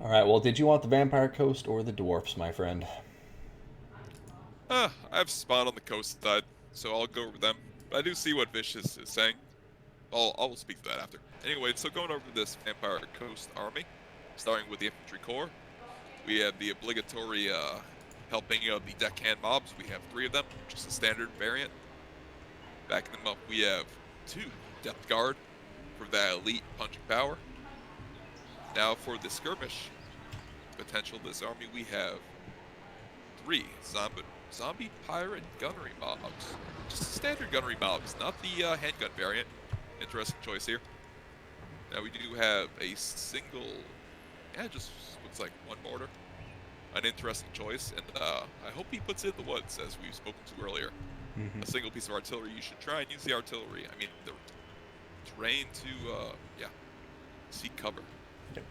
All right, well, did you want the Vampire Coast or the Dwarfs, my friend? I have Spawn on the coast side, so I'll go over them. But I do see what Vicious is saying. I'll speak to that after. Anyway, so going over this Vampire Coast army, starting with the Infantry Corps, we have the obligatory helping of the deckhand mobs. We have 3 of them, just a standard variant. Backing them up, we have 2 Depth Guard for that elite punching power. Now for the skirmish potential of this army, we have 3 zombie pirate gunnery mobs. Just standard gunnery mobs, not the handgun variant. Interesting choice here. Now we do have a single, just looks like 1 mortar. An interesting choice, and I hope he puts it in the woods, as we've spoken to earlier. Mm-hmm. A single piece of artillery, you should try and use the artillery. I mean, the terrain to, seek cover. Yep.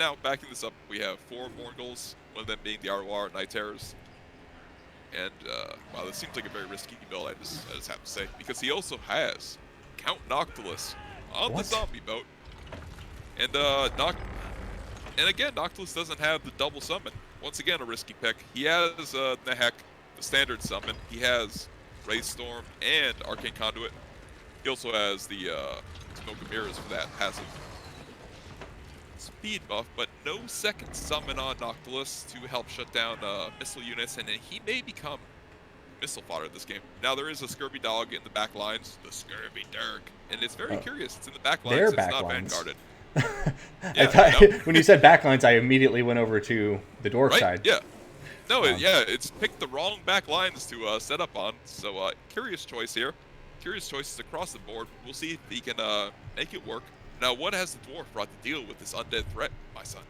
Now, backing this up, we have 4 Morgels, one of them being the Arwar Night Terrors. And, wow, this seems like a very risky build, I just have to say. Because he also has Count Noctilus on the zombie boat. And, again, Noctilus doesn't have the double summon. Once again, a risky pick. He has, Nehek, the standard summon. He has Ray Storm and Arcane Conduit. He also has the, Smoke and Mirrors for that passive speed buff, but no second summon on Noctilus to help shut down missile units, and he may become missile fodder this game. Now there is a Scurvy Dog in the back lines, the Scurvy Dirk, and it's very curious. It's in the back lines, it's not vanguarded. When you said backlines, I immediately went over to the dwarf side. Yeah. No, it's picked the wrong back lines to set up on, so curious choice here. Curious choices across the board. We'll see if he can make it work. Now, what has the dwarf brought to deal with this undead threat, my son?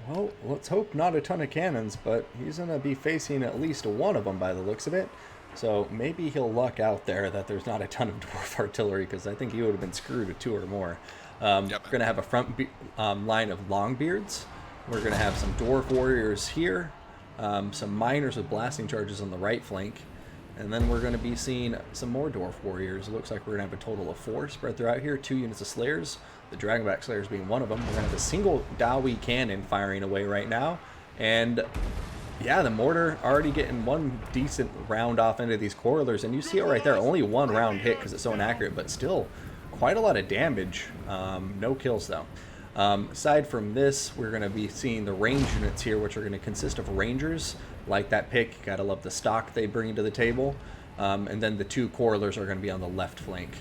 Well, let's hope not a ton of cannons, but he's going to be facing at least 1 of them by the looks of it. So maybe he'll luck out there that there's not a ton of dwarf artillery, because I think he would have been screwed with 2 or more. We're going to have a front line of Longbeards. We're going to have some dwarf warriors here, some miners with blasting charges on the right flank. And then we're going to be seeing some more dwarf warriors. It looks like we're going to have a total of 4 spread throughout here. 2 units of slayers, the dragonback slayers being one of them. We're going to have a single Dowie cannon firing away right now. And yeah, the mortar already getting 1 decent round off into these corridors. And you see it right there, only 1 round hit because it's so inaccurate, but still quite a lot of damage. No kills though. Aside from this, we're going to be seeing the range units here, which are going to consist of rangers. Like that pick, gotta love the stock they bring to the table. And then the 2 corridors are going to be on the left flank.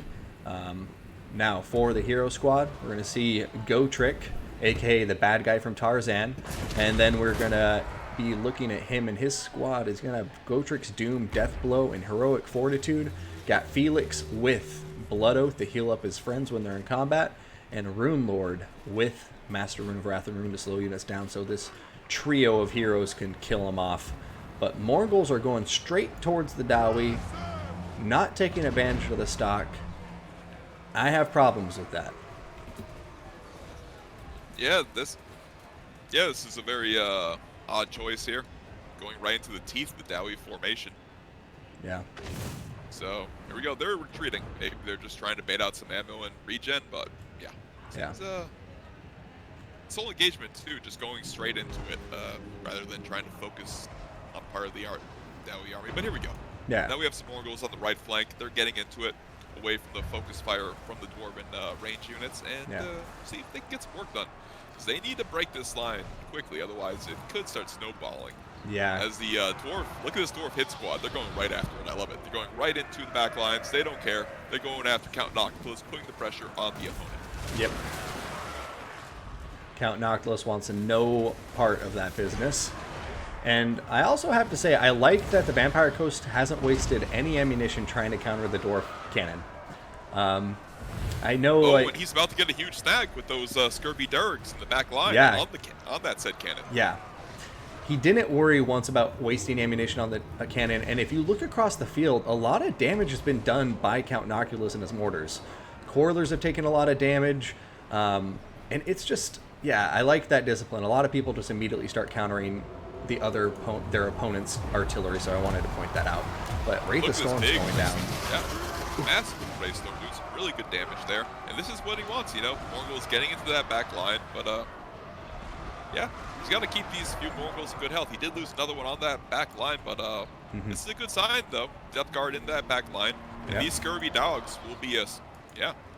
Now, for the hero squad, we're going to see Gotrick, aka the bad guy from Tarzan. And then we're going to be looking at him and his squad. Is going to have Gotrick's Doom, Death Blow, and Heroic Fortitude. Got Felix with Blood Oath to heal up his friends when they're in combat. And Rune Lord with Master Rune of Wrath and Rune to slow units down, so this trio of heroes can kill them off. But Morgels are going straight towards the Dowie, not taking advantage of the stock. I have problems with that. This is a very odd choice here, going right into the teeth of the Dowie formation. Yeah. So here we go. They're retreating. Maybe they're just trying to bait out some ammo and regen, but it's soul engagement too, just going straight into it rather than trying to focus on part of the Dowie army. But here we go. Yeah. Now we have some Morgels on the right flank. They're getting into it, away from the focus fire from the Dwarven range units, and see if they can get some work done. Because they need to break this line quickly, otherwise it could start snowballing. Yeah. As the dwarf, look at this dwarf hit squad. They're going right after it. I love it. They're going right into the back lines. They don't care. They're going after Count Noctilus, putting the pressure on the opponent. Yep. Count Noctilus wants no part of that business. And I also have to say, I like that the Vampire Coast hasn't wasted any ammunition trying to counter the dwarf cannon. I know, and he's about to get a huge snag with those Scurvy Durgs in the back line on that said cannon. Yeah. He didn't worry once about wasting ammunition on the cannon, and if you look across the field, a lot of damage has been done by Count Noctilus and his mortars. Corridors have taken a lot of damage, and it's just, I like that discipline. A lot of people just immediately start countering their opponent's artillery, so I wanted to point that out. But Wraith of Storm's going down. Yeah, massive Wraith Storm doing some really good damage there, and this is what he wants, Morgul's getting into that back line, but He's got to keep these few Morgels in good health. He did lose another one on that back line, but this is a good sign, though. Depth guard in that back line. And these scurvy dogs will be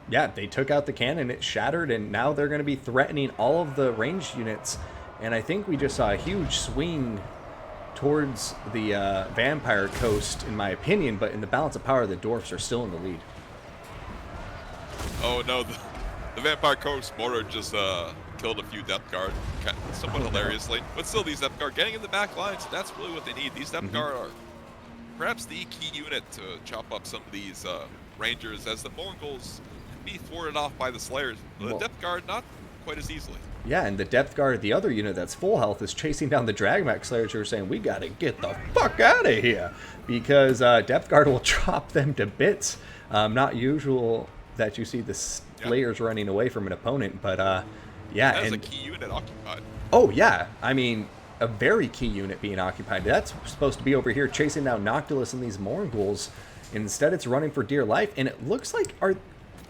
Yeah, they took out the cannon, it shattered, and now they're going to be threatening all of the ranged units. And I think we just saw a huge swing towards the Vampire Coast, in my opinion, but in the balance of power, the Dwarfs are still in the lead. Oh, no, the Vampire Coast mortar just killed a few depth guard, somewhat hilariously. But still, these depth guard getting in the back line, so that's really what they need. These depth guard are perhaps the key unit to chop up some of these Rangers, as the Mongols can be thwarted off by the Slayers. The depth guard, not quite as easily. Yeah, and the depth guard, the other unit that's full health, is chasing down the Dragmech Slayers who are saying, we gotta get the fuck out of here, because depth guard will chop them to bits. Not usual that you see the Slayers running away from an opponent, but yeah. That is a key unit occupied. Oh, yeah. I mean, a very key unit being occupied. That's supposed to be over here chasing down Noctilus and these Morghuls. Instead, it's running for dear life, and it looks like, are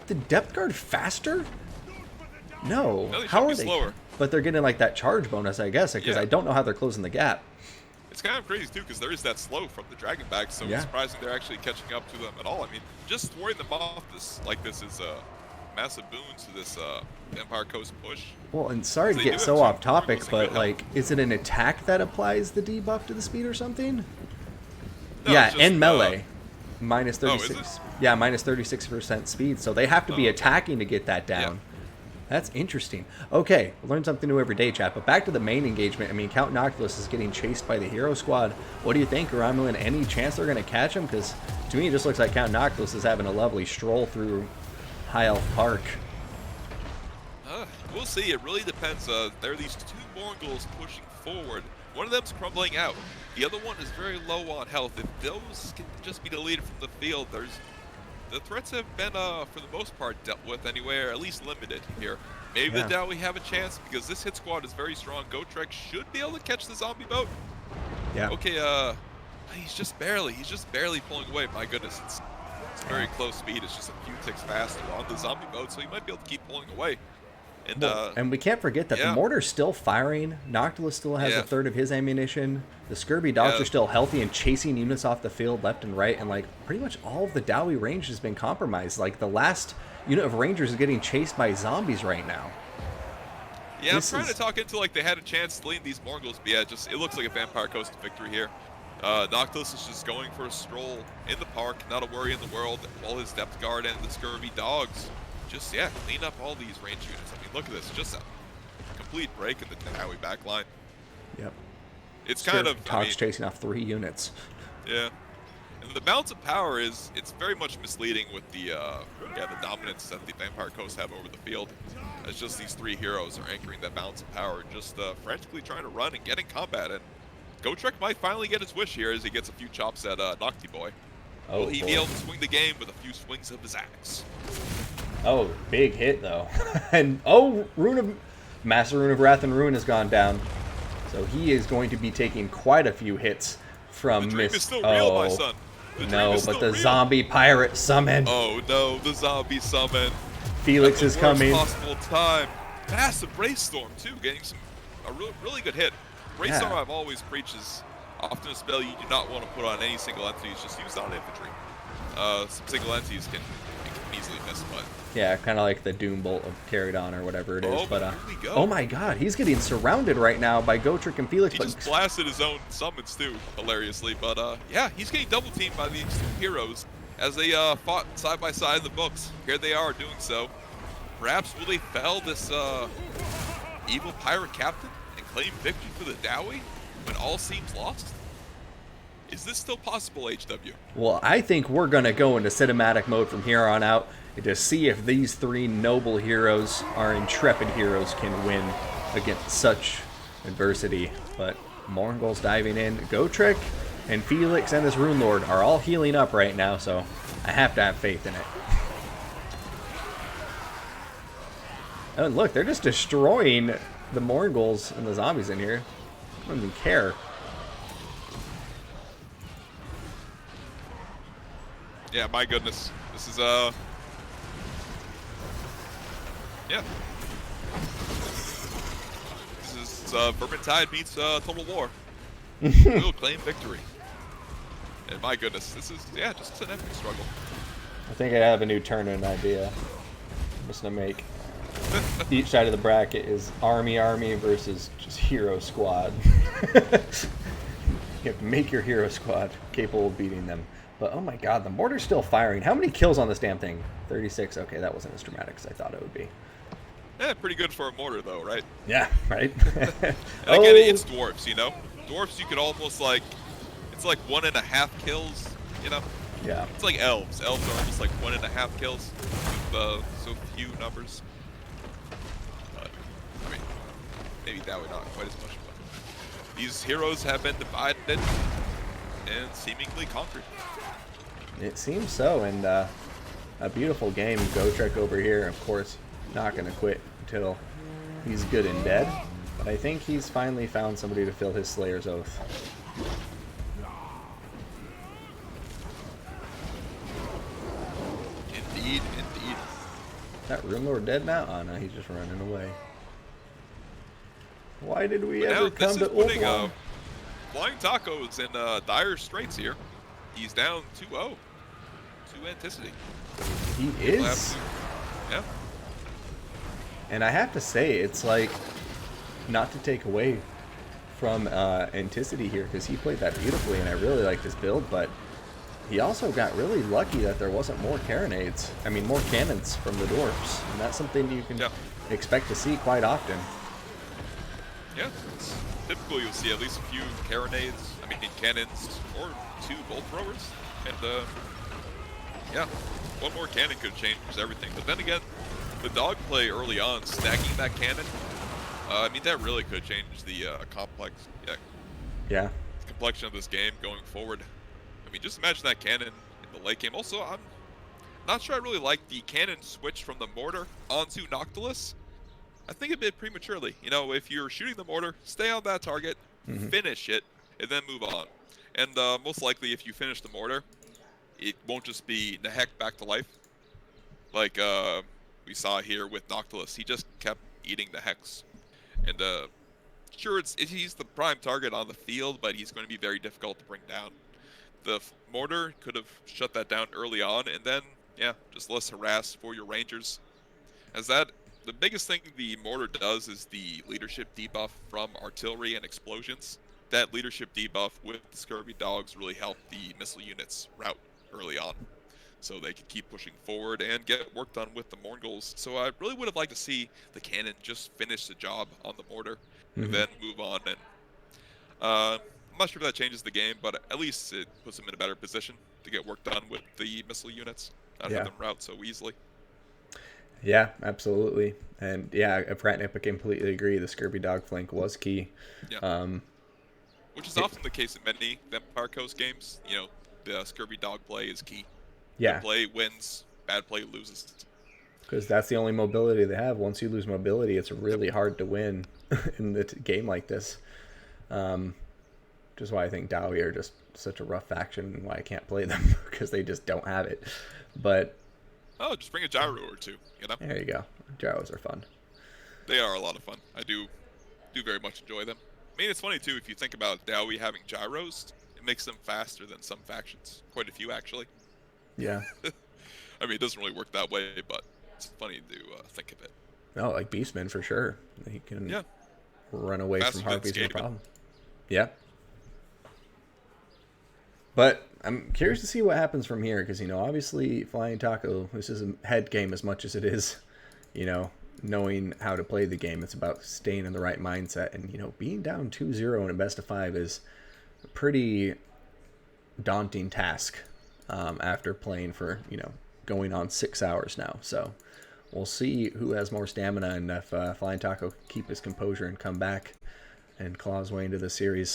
the depth guard faster? No. How are they? Slower. But they're getting like that charge bonus, I guess, because I don't know how they're closing the gap. It's kind of crazy too, because there is that slow from the Dragon Bag, so it's surprising they're actually catching up to them at all. I mean, just throwing them off this is a massive boon to this Empire Coast push. Well, and sorry to get so off topic, but like, is it an attack that applies the debuff to the speed or something? No, yeah, just, and melee. Minus 36. Yeah, minus 36% speed, so they have to be attacking to get that down. Yeah. That's interesting. Okay, learn something new every day, chat. But back to the main engagement. I mean, Count Noctilus is getting chased by the hero squad. What do you think, Romulan? Any chance they're going to catch him? Because to me, it just looks like Count Noctilus is having a lovely stroll through High Elf Park. We'll see. It really depends. There are these two Morghuls pushing forward. One of them's crumbling out. The other one is very low on health. If those can just be deleted from the field, the threats have been, for the most part, dealt with anyway, or at least limited here. Maybe the Dowie have a chance, because this hit squad is very strong. Gotrek should be able to catch the zombie boat. Yeah. Okay, he's just barely pulling away. My goodness, it's very close speed. It's just a few ticks faster on the zombie boat, so he might be able to keep pulling away. And, and we can't forget that the mortar's still firing. Noctilus still has a third of his ammunition. The Scurvy dogs are still healthy and chasing units off the field left and right. And like pretty much all of the Dowie range has been compromised. Like the last unit of Rangers is getting chased by zombies right now. Yeah, I'm trying to talk into like they had a chance to lead these Morghuls, but yeah, it looks like a Vampire Coast victory here. Noctilus is just going for a stroll in the park, not a worry in the world. All his depth guard and the Scurvy dogs just clean up all these range units. I mean, look at this, just a complete break in the Dowie back line. Yep. It's kind of chasing off 3 units. Yeah. And the balance of power it's very much misleading with the dominance that the Vampire Coast have over the field. It's just these 3 heroes are anchoring that balance of power, just frantically trying to run and get in combat. And Gotrek might finally get his wish here as he gets a few chops at Nocti Boy. Will he be able to swing the game with a few swings of his axe? Oh, big hit though. And Master Rune of Wrath and Ruin has gone down. So he is going to be taking quite a few hits from the dream is still real, my son. But the zombie pirate summon. Oh no, the zombie summon. Felix is coming. Possible time. Massive Brainstorm too, getting a really good hit. Brainstorm I've always preached is often a spell you do not want to put on any single entity. It's just used on infantry. Some single entities can easily miss, but yeah, kind of like the Doom Bolt of Carried On or whatever it is. But oh my God, he's getting surrounded right now by Gotrek and Felix. He just blasted his own summons too, hilariously. But yeah, he's getting double teamed by these 2 heroes as they fought side by side in the books. Here they are doing so. Perhaps will they fell this evil pirate captain and claim victory for the Dowie when all seems lost? Is this still possible, HW? Well, I think we're going to go into cinematic mode from here on out to see if these 3 noble heroes, our intrepid heroes, can win against such adversity. But Morghuls diving in. Gotrek and Felix and this Rune Lord are all healing up right now, so I have to have faith in it. Oh, and look, they're just destroying the Morghuls and the zombies in here. I don't even care. Yeah, my goodness. This is, yeah. This is Vermintide meets Total War. We'll claim victory. And my goodness, this is, yeah, just an epic struggle. I think I have a new tournament idea. I'm just going to make each side of the bracket is Army versus just Hero Squad. You have to make your Hero Squad capable of beating them. But oh my god, the mortar's still firing. How many kills on this damn thing? 36. Okay, that wasn't as dramatic as I thought it would be. Yeah, pretty good for a mortar though, right? Yeah, right? And again, it's dwarfs, you know? Dwarfs, you could almost like, it's like 1.5 kills, you know? Yeah. It's like elves. Elves are almost like 1.5 kills with so few numbers. But, I mean, maybe that way not quite as much. But these heroes have been divided and seemingly conquered. It seems so, and a beautiful game. Gotrek over here, of course, not going to quit until he's good and dead. But I think he's finally found somebody to fill his Slayer's Oath. Indeed, indeed. Is that Rune Lord dead now? Oh no, he's just running away. Why did we ever come to Ultron? Flying Taco is in dire straits here. He's down 2-0 to Enticity. He is. Yeah. And I have to say, it's like, not to take away from Enticity here, because he played that beautifully, and I really liked his build, but he also got really lucky that there wasn't more carronades. I mean, more cannons from the dwarfs, and that's something you can expect to see quite often. Yeah, typically you'll see at least a few carronades, I mean cannons, or 2 bolt throwers, and yeah, one more cannon could change everything. But then again, the dog play early on, stacking that cannon, I mean that really could change the complexion of this game going forward. I mean, just imagine that cannon in the late game. Also, I'm not sure I really like the cannon switch from the mortar onto Noctilus. I think a bit prematurely. You know, if you're shooting the mortar, stay on that target, finish it, and then move on. And most likely, if you finish the mortar, it won't just be Nehek back to life. Like we saw here with Noctilus. He just kept eating the Hex. And sure, he's the prime target on the field, but he's going to be very difficult to bring down. The mortar could have shut that down early on, and then, yeah, just less harass for your Rangers. As that, the biggest thing the mortar does is the leadership debuff from artillery and explosions. That leadership debuff with the Scurvy Dogs really helped the missile units route early on, so they could keep pushing forward and get work done with the Morgul's. So I really would have liked to see the cannon just finish the job on the mortar, and then move on. And I'm not sure if that changes the game, but at least it puts them in a better position to get work done with the missile units, not have them route so easily. Yeah, absolutely. And yeah, Pratnip, I completely agree. The Scurvy Dog flank was key. Yeah. Which is often the case in many Vampire Coast games. You know, the Scurvy Dog play is key. Yeah. Good play wins, bad play loses. Because that's the only mobility they have. Once you lose mobility, it's really hard to win in the game like this. Which is why I think Dowie are just such a rough faction and why I can't play them, because they just don't have it. But just bring a gyro or two, you know? There you go. Gyros are fun. They are a lot of fun. I do very much enjoy them. I mean, it's funny, too, if you think about Dowie having gyros, it makes them faster than some factions. Quite a few, actually. Yeah. I mean, it doesn't really work that way, but it's funny to think of it. No, like Beastman, for sure. He can run away from Harpies, no problem. Yeah. But I'm curious to see what happens from here, because, you know, obviously Flying Taco, this is a head game as much as it is, you know, knowing how to play the game. It's about staying in the right mindset. And, you know, being down 2-0 in a best of 5 is a pretty daunting task after playing for, you know, going on 6 hours now. So we'll see who has more stamina and if Flying Taco can keep his composure and come back and claw his way into the series.